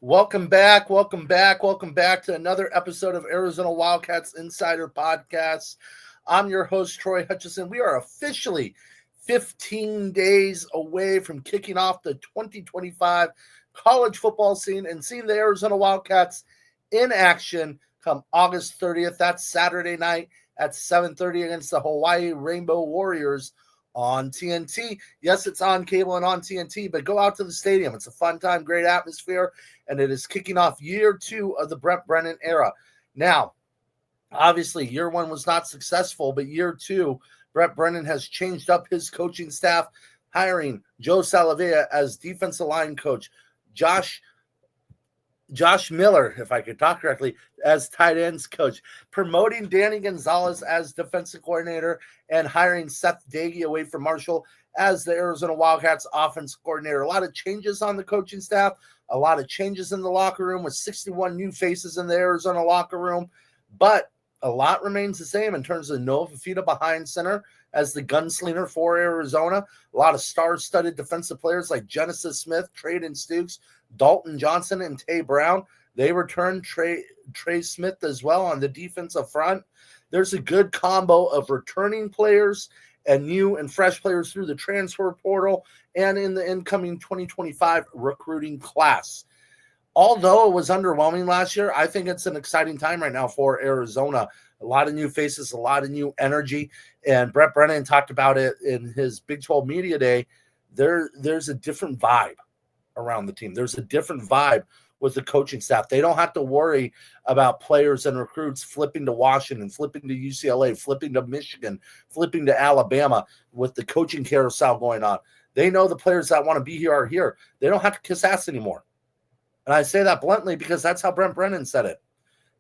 Welcome back. Welcome back. Welcome back to another episode of Arizona Wildcats Insider Podcast. I'm your host, Troy Hutchison. We are officially 15 days away from kicking off the 2025 college football scene and seeing the Arizona Wildcats in action come August 30th. That's Saturday night at 7:30 against the Hawaii Rainbow Warriors on TNT. Yes, it's on cable and on TNT, but go out to the stadium. It's a fun time, great atmosphere, and it is kicking off year 2 of the Brent Brennan era. Now, obviously, year 1 was not successful, but year 2, Brent Brennan has changed up his coaching staff, hiring Joe Salavea as defensive line coach, Josh Miller, if I could talk correctly, as tight ends coach, promoting Danny Gonzalez as defensive coordinator, and hiring Seth Dagey away from Marshall as the Arizona Wildcats offense coordinator. A lot of changes on the coaching staff, a lot of changes in the locker room with 61 new faces in the Arizona locker room, but a lot remains the same in terms of Noah Fafita behind center as the gunslinger for Arizona. A lot of star-studded defensive players like Genesis Smith, Traden Stukes, Dalton Johnson, and Tay Brown. They return Trey Smith as well on the defensive front. There's a good combo of returning players and new and fresh players through the transfer portal and in the incoming 2025 recruiting class. Although it was underwhelming last year, I think it's an exciting time right now for Arizona. A lot of new faces, a lot of new energy. And Brent Brennan talked about it in his Big 12 Media Day. There's a different vibe around the team. There's a different vibe with the coaching staff. They don't have to worry about players and recruits flipping to Washington, flipping to UCLA, flipping to Michigan, flipping to Alabama with the coaching carousel going on. They know the players that want to be here are here. They don't have to kiss ass anymore. And I say that bluntly because that's how Brent Brennan said it.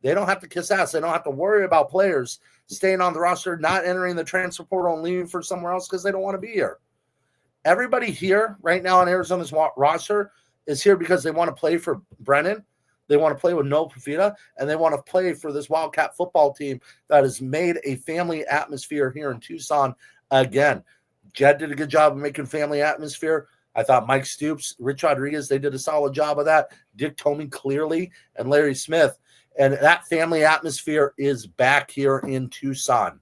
They don't have to kiss ass. They don't have to worry about players staying on the roster, not entering the transfer portal and leaving for somewhere else because they don't want to be here. Everybody here right now on Arizona's roster is here because they want to play for Brennan. They want to play with Noah Fafita, and they want to play for this Wildcat football team that has made a family atmosphere here in Tucson again. Jed did a good job of making family atmosphere. I thought Mike Stoops, Rich Rodriguez, they did a solid job of that. Dick Tomey clearly, and Larry Smith. And that family atmosphere is back here in Tucson.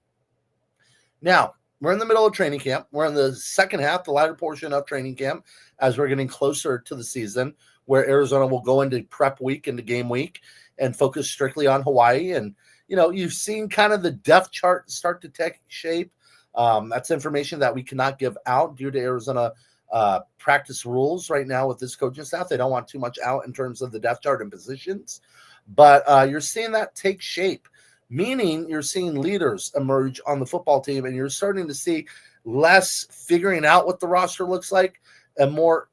Now, we're in the middle of training camp. We're in the second half, the latter portion of training camp, as we're getting closer to the season, where Arizona will go into prep week, into game week, and focus strictly on Hawaii. And, you've seen kind of the depth chart start to take shape. That's information that we cannot give out due to Arizona practice rules right now with this coaching staff. They don't want too much out in terms of the depth chart and positions. But you're seeing that take shape, meaning you're seeing leaders emerge on the football team, and you're starting to see less figuring out what the roster looks like and more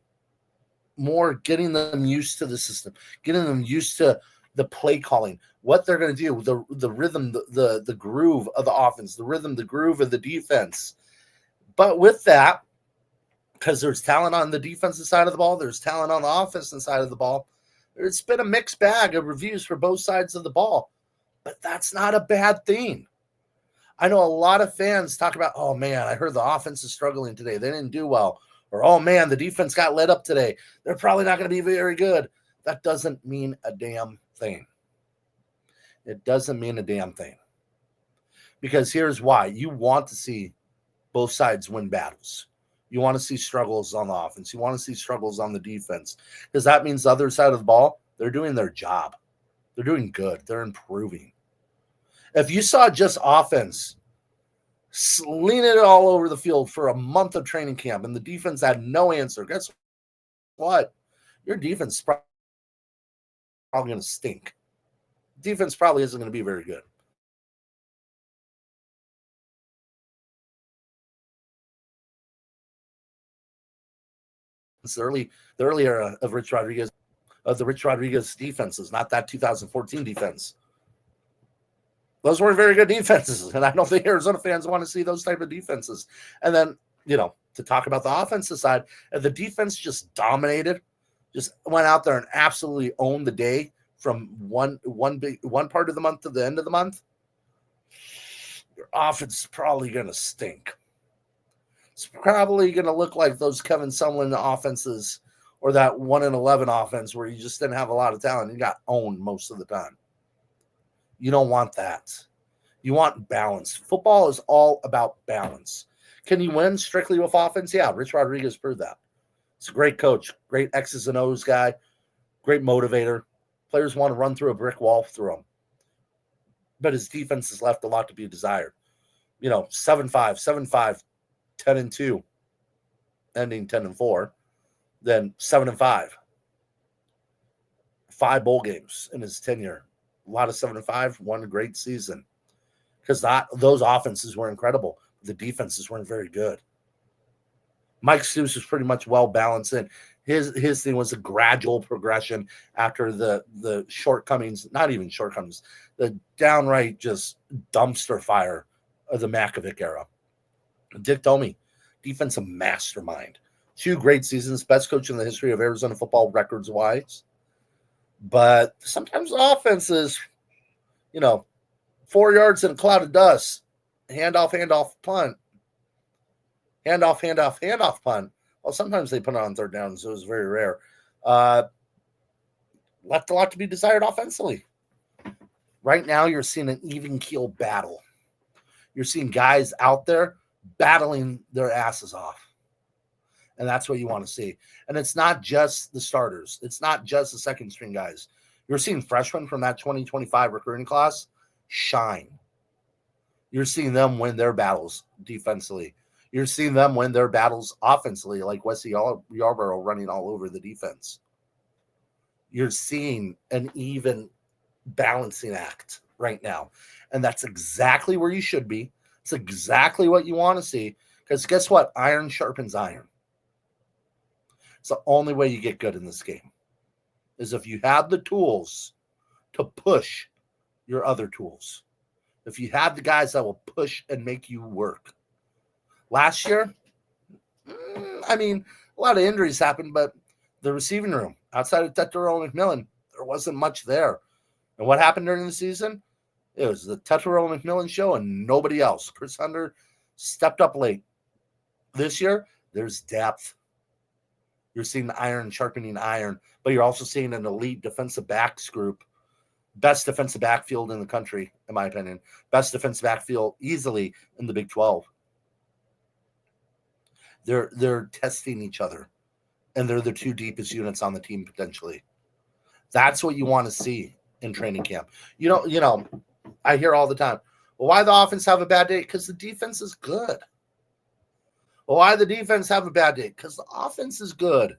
getting them used to the system, getting them used to the play calling, what they're going to do, the rhythm, the groove of the offense, the rhythm, the groove of the defense. But with that, because there's talent on the defensive side of the ball, there's talent on the offensive side of the ball, it's been a mixed bag of reviews for both sides of the ball. But that's not a bad thing. I know a lot of fans talk about, oh, man, I heard the offense is struggling today. They didn't do well. Or, oh, man, the defense got lit up today. They're probably not going to be very good. That doesn't mean a damn thing. It doesn't mean a damn thing. Because here's why. You want to see both sides win battles. You want to see struggles on the offense. You want to see struggles on the defense. Because that means the other side of the ball, they're doing their job. They're doing good. They're improving. If you saw just offense slinging it all over the field for a month of training camp and the defense had no answer, guess what? Your defense is probably going to stink. Defense probably isn't going to be very good. It's the early era of the Rich Rodriguez defenses, not that 2014 defense. Those weren't very good defenses, and I don't think Arizona fans want to see those type of defenses. And then, to talk about the offensive side, the defense just dominated, just went out there and absolutely owned the day from one part of the month to the end of the month. Your offense is probably going to stink. It's probably going to look like those Kevin Sumlin offenses or that 1-11 offense where you just didn't have a lot of talent. You got owned most of the time. You don't want that. You want balance. Football is all about balance. Can you win strictly with offense? Yeah, Rich Rodriguez proved that. He's a great coach, great X's and O's guy, great motivator. Players want to run through a brick wall through him. But his defense has left a lot to be desired. 7-5, 7-5, 10-2, ending 10-4, then 7-5. 5 bowl games in his tenure. A lot of 7-5, one great season. Because those offenses were incredible. The defenses weren't very good. Mike Stoops was pretty much well balanced in. His thing was a gradual progression after the shortcomings, not even shortcomings, the downright just dumpster fire of the Makovic era. Dick Tomey, defensive mastermind. 2 great seasons, best coach in the history of Arizona football records-wise. But sometimes the offense is, 4 yards in a cloud of dust. Handoff, punt. Handoff, punt. Well, sometimes they put it on third down, so it was very rare. Left a lot to be desired offensively. Right now, you're seeing an even keel battle. You're seeing guys out there battling their asses off. And that's what you want to see. And it's not just the starters. It's not just the second string guys. You're seeing freshmen from that 2025 recruiting class shine. You're seeing them win their battles defensively. You're seeing them win their battles offensively, like Wesley Yarborough running all over the defense. You're seeing an even balancing act right now. And that's exactly where you should be. It's exactly what you want to see. Because guess what? Iron sharpens iron. It's the only way you get good in this game. Is if you have the tools to push your other tools. If you have the guys that will push and make you work. Last year, a lot of injuries happened, but the receiving room, outside of Tetairoa McMillan, there wasn't much there. And what happened during the season? It was the Tetairoa McMillan show and nobody else. Chris Hunter stepped up late. This year, there's depth. You're seeing the iron sharpening iron, but you're also seeing an elite defensive backs group. Best defensive backfield in the country, in my opinion. Best defensive backfield easily in the Big 12. They're testing each other, and they're the 2 deepest units on the team potentially. That's what you want to see in training camp. I hear all the time, well, why the offense have a bad day? Because the defense is good. Well, why the defense have a bad day? Because the offense is good.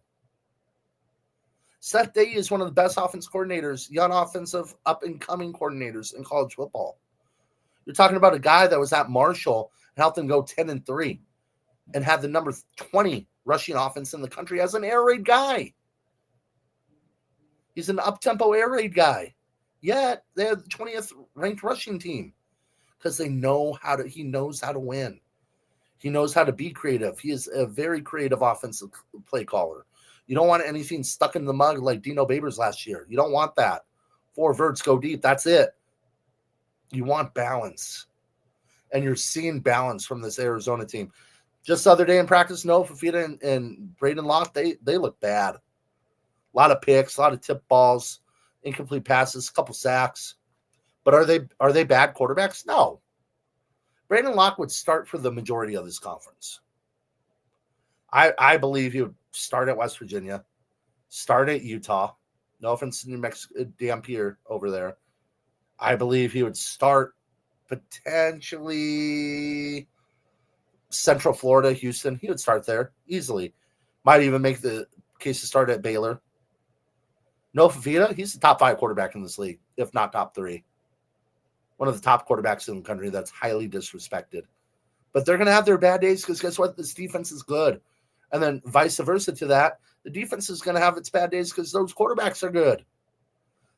Seth Day is one of the best offense coordinators, young offensive up-and-coming coordinators in college football. You're talking about a guy that was at Marshall and helped them go 10-3 and had the number 20 rushing offense in the country as an air raid guy. He's an up-tempo air raid guy. Yet they have the 20th ranked rushing team because he knows how to win. He knows how to be creative. He is a very creative offensive play caller. You don't want anything stuck in the mud like Dino Babers last year. You don't want that. 4 verts go deep. That's it. You want balance. And you're seeing balance from this Arizona team. Just the other day in practice, Noah Fafita and Braden Locke, they look bad. A lot of picks, a lot of tip balls, incomplete passes, a couple sacks. But are they bad quarterbacks? No. Braden Locke would start for the majority of this conference. I believe he would start at West Virginia, start at Utah. No offense to New Mexico, Dampier over there. I believe he would start potentially Central Florida, Houston. He would start there easily. Might even make the case to start at Baylor. Noah Fafita, he's the top 5 quarterback in this league, if not top 3. One of the top quarterbacks in the country that's highly disrespected. But they're going to have their bad days because guess what? This defense is good. And then vice versa to that, the defense is going to have its bad days because those quarterbacks are good.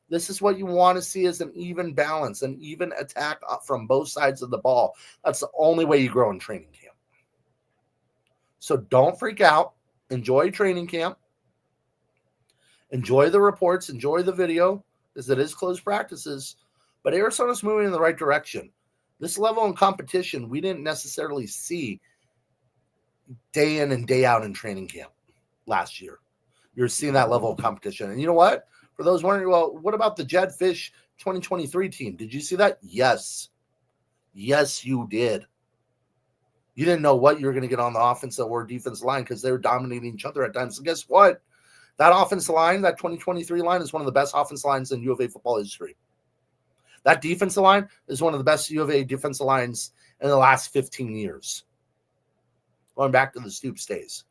This is what you want to see as an even balance, an even attack from both sides of the ball. That's the only way you grow in training camp. So don't freak out. Enjoy training camp. Enjoy the reports. Enjoy the video because it is closed practices. But Arizona's moving in the right direction. This level of competition we didn't necessarily see day in and day out in training camp last year. You're seeing that level of competition. And you know what? For those wondering, well, what about the Jed Fish 2023 team? Did you see that? Yes. Yes, you did. You didn't know what you were going to get on the offensive or defensive line because they were dominating each other at times. And guess what? That offensive line, that 2023 line, is one of the best offensive lines in U of A football history. That defensive line is one of the best U of A defensive lines in the last 15 years. Going back to the Stoops days.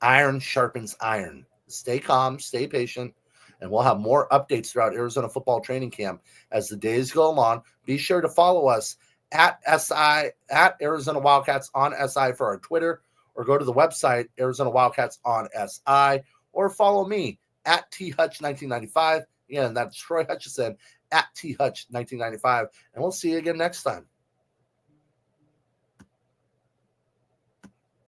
Iron sharpens iron. Stay calm, stay patient, and we'll have more updates throughout Arizona football training camp as the days go along. Be sure to follow us at SI, at Arizona Wildcats on SI for our Twitter, or go to the website, Arizona Wildcats on SI, or follow me at THutch1995. Again, that's Troy Hutchison at THutch1995, and we'll see you again next time.